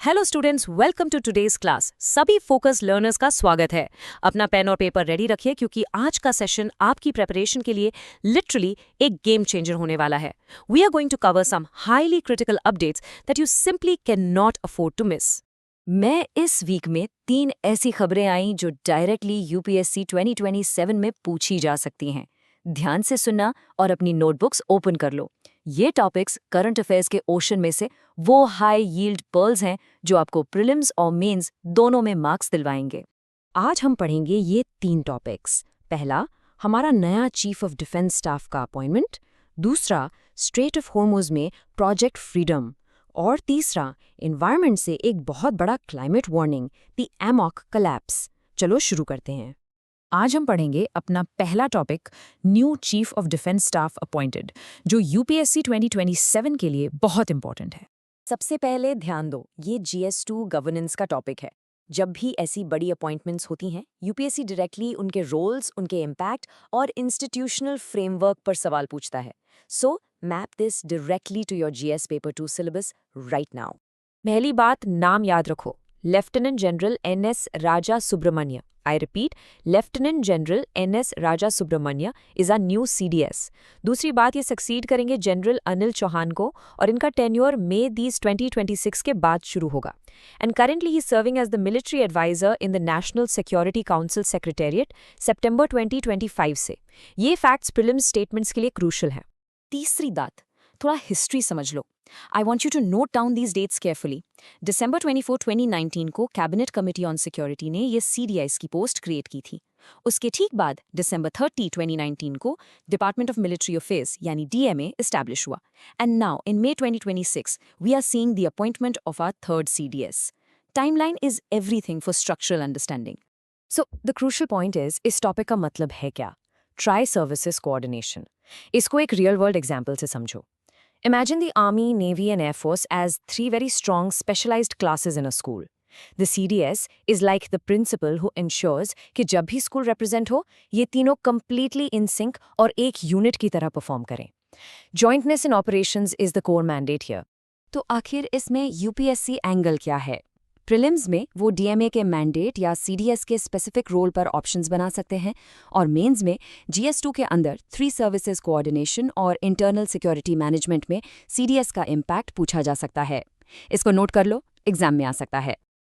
Hello students, welcome to today's class. सभी focus learners का स्वागत है। अपना पेन और पेपर रेडी रखिए क्योंकि आज का सेशन आपकी प्रिपरेशन के लिए लिटरली एक गेम चेंजर होने वाला है। We are going to cover some highly critical updates that you simply can not afford to miss. मैं इस वीक में 3 ऐसी खबरें आई जो डायरेक्टली यूपीएससी 2027 में पूछी जा सकती हैं। ध्यान से सुनना और अपनी नोटबुक्स ओपन कर लो। ये टॉपिक्स करंट अफेयर्स के ओशन में से वो हाई यील्ड पर्ल्स हैं जो आपको प्रीलिम्स और मेंस दोनों में मार्क्स दिलवाएंगे। आज हम पढ़ेंगे ये 3 टॉपिक्स। पहला, हमारा नया चीफ ऑफ डिफेंस स्टाफ का अपॉइंटमेंट। दूसरा, स्ट्रेट ऑफ हॉर्मुज में प्रोजेक्ट फ्रीडम। और तीसरा, एनवायरनमेंट से एक बहुत बड़ा climate warning, the amok collapse. चलो शुरू करते हैं। आज हम पढ़ेंगे अपना पहला topic, new chief of defence staff appointed, जो यूपीएससी 2027 के लिए बहुत इंपॉर्टेंट है। सबसे पहले ध्यान दो, ये GS2 गवर्नेंस का टॉपिक है। जब भी ऐसी बड़ी अपॉइंटमेंट्स होती हैं, यूपीएससी डायरेक्टली उनके रोल्स, उनके इम्पैक्ट और इंस्टीट्यूशनल फ्रेमवर्क पर सवाल पूछता है। So map this directly to your GS paper 2 syllabus right now. पहली बात, नाम याद रखो, lieutenant general NS Raja Subramanya. I repeat, Lieutenant General NS Raja Subramanya is our new CDS। दूसरी बात, ये सक्सीड करेंगे जनरल अनिल चौहान को और इनका टेन्योर मई 2026 के बाद शुरू होगा। And currently he serving as the military adviser in the national security council secretariat सितंबर 2025 से। ये फैक्ट्स प्रीलिम्स स्टेटमेंट्स के लिए क्रूशल हैं। तीसरी बात, थोड़ा हिस्ट्री समझ लो। I want you to note down these dates carefully. December 24, 2019 को कैबिनेट कमिटी ऑन सिक्योरिटी ने ये CDIs की पोस्ट क्रिएट की थी। उसके ठीक बाद December 30, 2019 को डिपार्टमेंट ऑफ मिलिट्री अफेयर्स यानी DMA एस्टैब्लिश हुआ। And now in May 2026 we are seeing the appointment of our third CDS। Timeline is everything for structural understanding. So the crucial point is, इस topic का मतलब है क्या? Tri services coordination. इसको एक real world example से समझो। Imagine the Army, Navy, and Air Force as 3 very strong specialized classes in a school. The CDS is like the principal who ensures कि जब भी स्कूल represent हो, ये तीनों completely in sync और एक यूनिट की तरह परफॉर्म करें। Jointness in operations is the core mandate here. तो आखिर इसमें UPSC एंगल क्या है? प्रीलिम्स में वो DMA के मैंडेट या CDS के स्पेसिफिक रोल पर ऑप्शंस बना सकते हैं और मेंस में GS2 के अंदर 3 सर्विसेज कोऑर्डिनेशन और इंटरनल सिक्योरिटी मैनेजमेंट में CDS का इम्पैक्ट पूछा जा सकता है। इसको नोट कर लो, एग्जाम में आ सकता है।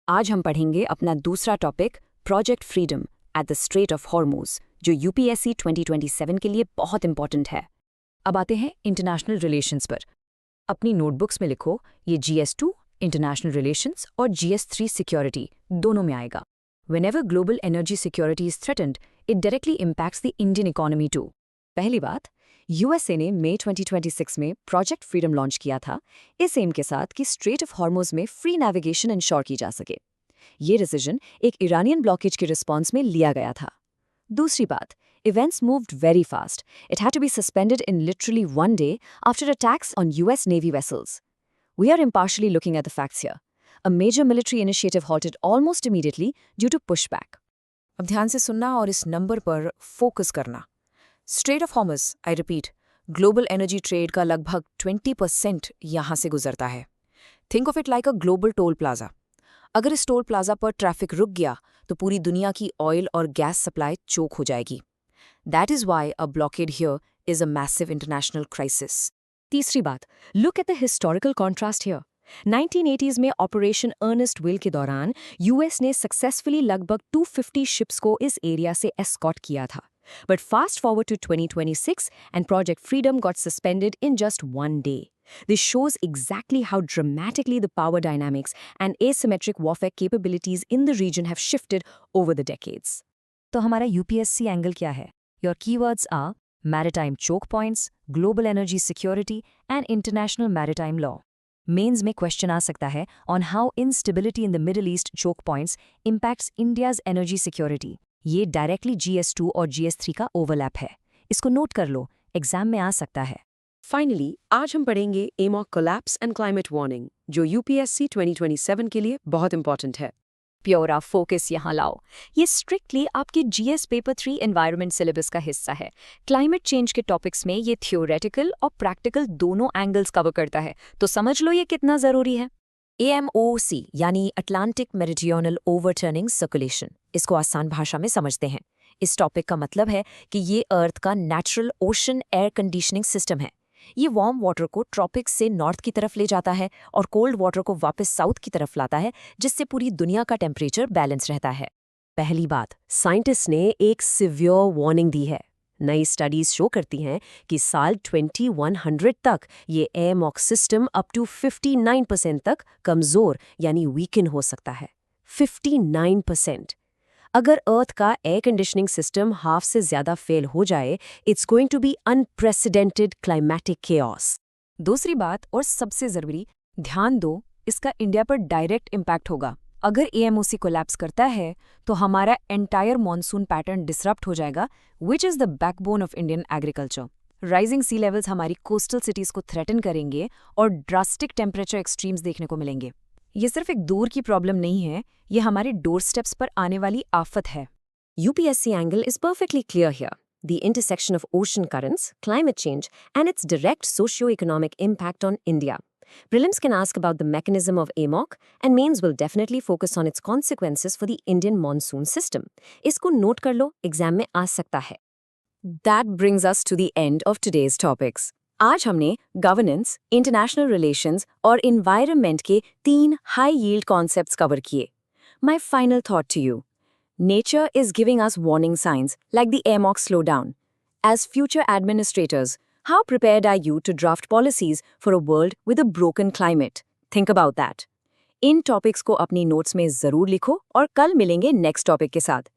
आज हम पढ़ेंगे अपना दूसरा topic, project freedom at the straight of Hormuz, जो UPSC 2027 के लिए बहुत इंपॉर्टेंट है। अब आते हैं इंटरनेशनल रिलेशंस पर। अपनी नोटबुक्स में लिखो, ये GS2 इंटरनेशनल रिलेशंस और GS3 सिक्योरिटी दोनों में आएगा। Whenever global energy security is threatened, it directly impacts the Indian economy too. पहली बात, USA ने मई 2026 में प्रोजेक्ट फ्रीडम लॉन्च किया था, इस एम के साथ कि स्ट्रेट ऑफ हॉर्मुज में फ्री नेविगेशन इंश्योर की जा सके। ये डिसीजन एक ईरानियन ब्लॉकेज के रिस्पॉन्स में लिया गया था। दूसरी बात, events moved very fast. It had to be suspended in literally 1 day after attacks on US Navy vessels. We are impartially looking at the facts here. A major military initiative halted almost immediately due to pushback. अब ध्यान से सुनना और इस number पर focus करना। Straight of Hormuz, I repeat, global energy trade का लगभग 20% यहाँ से गुजरता है। Think of it like a global toll plaza. अगर इस टोल प्लाजा पर ट्रैफिक रुक गया तो पूरी दुनिया की ऑयल और गैस सप्लाई चोक हो जाएगी। That is why a blockade here is a massive international crisis. तीसरी बात, look at the historical contrast here. 1980s में ऑपरेशन अर्नेस्ट विल के दौरान यूएस ने सक्सेसफुली लगभग 250 शिप्स को इस एरिया से एस्कॉर्ट किया था। But fast forward to 2026 and project freedom got suspended in just 1 day. This shows exactly how dramatically the power dynamics and asymmetric warfare capabilities in the region have shifted over the decades. तो हमारा UPSC angle क्या है? Your keywords are maritime choke points, global energy security, and international maritime law. Mains में question आ सकता है on how instability in the Middle East choke points impacts India's energy security. ये directly GS2 और GS3 का overlap है। इसको note कर लो, exam में आ सकता है। फाइनली, आज हम पढ़ेंगे amok collapse and climate warning, जो UPSC 2027 के लिए बहुत इंपॉर्टेंट है। प्योरा फोकस यहाँ लाओ। ये स्ट्रिक्टली आपके GS पेपर 3 एनवायरनमेंट सिलेबस का हिस्सा है। क्लाइमेट चेंज के टॉपिक्स में ये थियोरेटिकल और प्रैक्टिकल दोनों एंगल्स कवर करता है, तो समझ लो ये कितना ज़रूरी है। AMOC यानी अटलांटिक मेरिडियनल ओवरटर्निंग सर्कुलेशन, इसको आसान भाषा में समझते हैं। इस टॉपिक का मतलब है कि ये अर्थ का natural ocean air conditioning system है। ये वार्म वाटर को ट्रॉपिक्स से नॉर्थ की तरफ ले जाता है और कोल्ड वाटर को वापस साउथ की तरफ लाता है, जिससे पूरी दुनिया का टेम्परेचर बैलेंस रहता है। पहली बात, साइंटिस्ट ने एक सिवियर वार्निंग दी है। नई स्टडीज शो करती हैं कि साल 2100 तक ये एयरमॉक्स सिस्टम अप टू 59% तक कमजोर यानी वीकन हो सकता है। 59%। अगर अर्थ का एयर कंडीशनिंग सिस्टम हाफ से ज्यादा फेल हो जाए, it's going to be unprecedented climatic chaos. दूसरी बात और सबसे जरूरी, ध्यान दो, इसका इंडिया पर डायरेक्ट इम्पैक्ट होगा। अगर एएमओसी कोलैप्स करता है तो हमारा एंटायर मॉनसून पैटर्न डिसरप्ट हो जाएगा, which is the backbone of Indian agriculture. Rising sea levels हमारी कोस्टल सिटीज को थ्रेटन करेंगे और ड्रास्टिक टेम्परेचर एक्सट्रीम्स देखने को मिलेंगे। ये सिर्फ एक दूर की प्रॉब्लम नहीं है, ये हमारे डोर स्टेप्स पर आने वाली आफत है। UPSC angle is perfectly clear here. The intersection of ocean currents, climate change, and its direct socio-economic impact on India. Prelims can ask about the mechanism of AMOC, and mains will definitely focus on its consequences for the Indian monsoon system. इसको note कर लो, exam में आ सकता है। That brings us to the end of today's topics. आज हमने governance, international relations और environment के 3 high yield concepts cover किए। My final thought to you. Nature is giving us warning signs like the AMOC slowdown. As future administrators, how prepared are you to draft policies for a world with a broken climate? Think about that. In topics को अपनी notes में जरूर लिखो और कल मिलेंगे next topic के साथ।